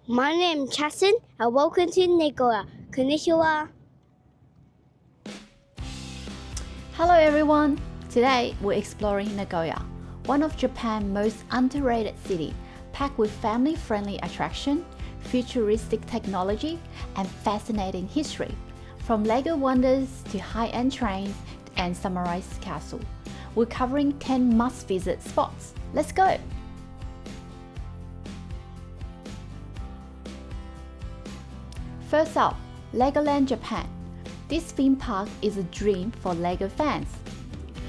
My name is Chasen and welcome to Nagoya. Konnichiwa. Hello everyone! Today we're exploring Nagoya, one of Japan's most underrated cities, packed with family-friendly attractions, futuristic technology, and fascinating history. From Lego wonders to high-end trains and samurai castle, we're covering 10 must-visit spots. Let's go! First up, Legoland Japan. This theme park is a dream for Lego fans.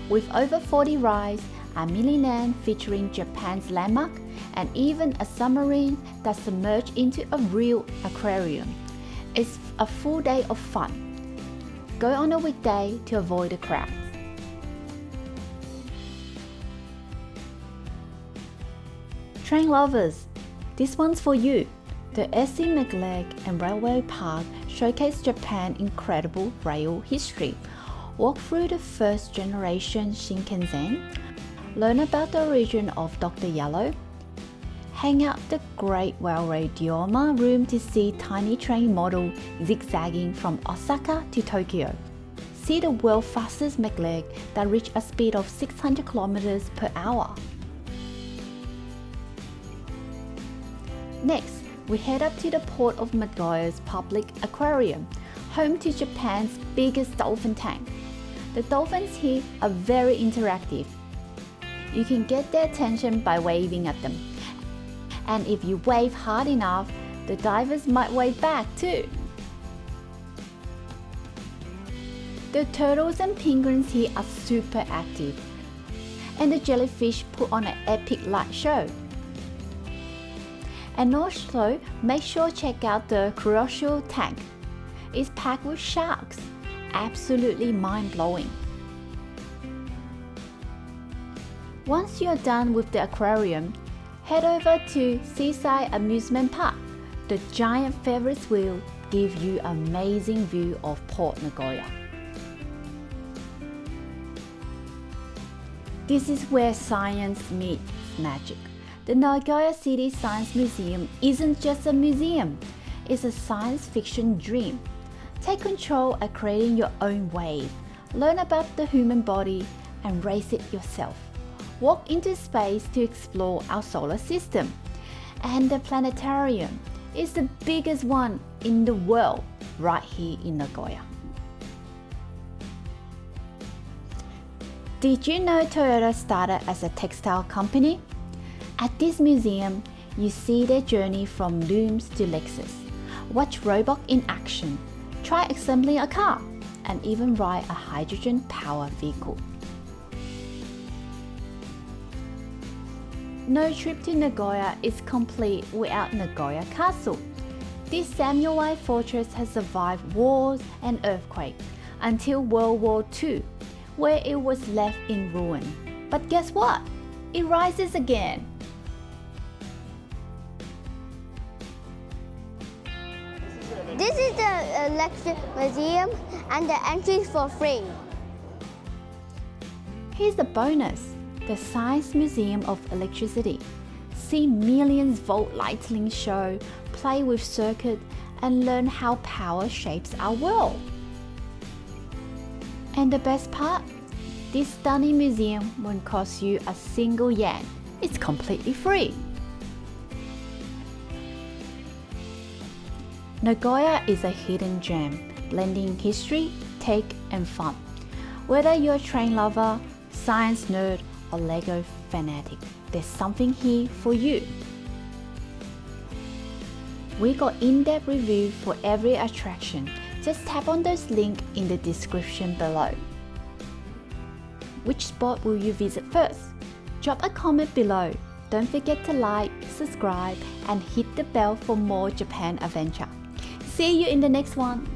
With over 40 rides, a mini land featuring Japan's landmark, and even a submarine that submerged into a real aquarium. It's a full day of fun. Go on a weekday to avoid the crowds. Train lovers, this one's for you. The SC Maglev and Railway Park showcase Japan's incredible rail history. Walk through the first generation Shinkansen, learn about the origin of Dr. Yellow, hang out the Great Railway Diorama room to see tiny train model zigzagging from Osaka to Tokyo. See the world's fastest maglev that reach a speed of 600 km per hour. Next, we head up to the Port of Nagoya's public aquarium, home to Japan's biggest dolphin tank. The dolphins here are very interactive. You can get their attention by waving at them. And if you wave hard enough, the divers might wave back too. The turtles and penguins here are super active. And the jellyfish put on an epic light show. And also, make sure to check out the Kuroshio tank. It's packed with sharks. Absolutely mind-blowing. Once you're done with the aquarium, head over to Seaside Amusement Park. The giant Ferris wheel gives you an amazing view of Port Nagoya. This is where science meets magic. The Nagoya City Science Museum isn't just a museum, it's a science fiction dream. Take control at creating your own wave, learn about the human body, and race it yourself. Walk into space to explore our solar system. And the planetarium is the biggest one in the world, right here in Nagoya. Did you know Toyota started as a textile company? At this museum, you see their journey from looms to Lexus. Watch robots in action, try assembling a car, and even ride a hydrogen-powered vehicle. No trip to Nagoya is complete without Nagoya Castle. This samurai fortress has survived wars and earthquakes until World War II, where it was left in ruin. But guess what? It rises again. This is the Electric Museum and the entry is for free. Here's the bonus, the Science Museum of Electricity. See millions volt lightning show, play with circuit, and learn how power shapes our world. And the best part? This stunning museum won't cost you a single yen. It's completely free. Nagoya is a hidden gem, blending history, tech, and fun. Whether you're a train lover, science nerd, or Lego fanatic, there's something here for you. We got in-depth review for every attraction. Just tap on those links in the description below. Which spot will you visit first? Drop a comment below. Don't forget to like, subscribe, and hit the bell for more Japan adventure. See you in the next one.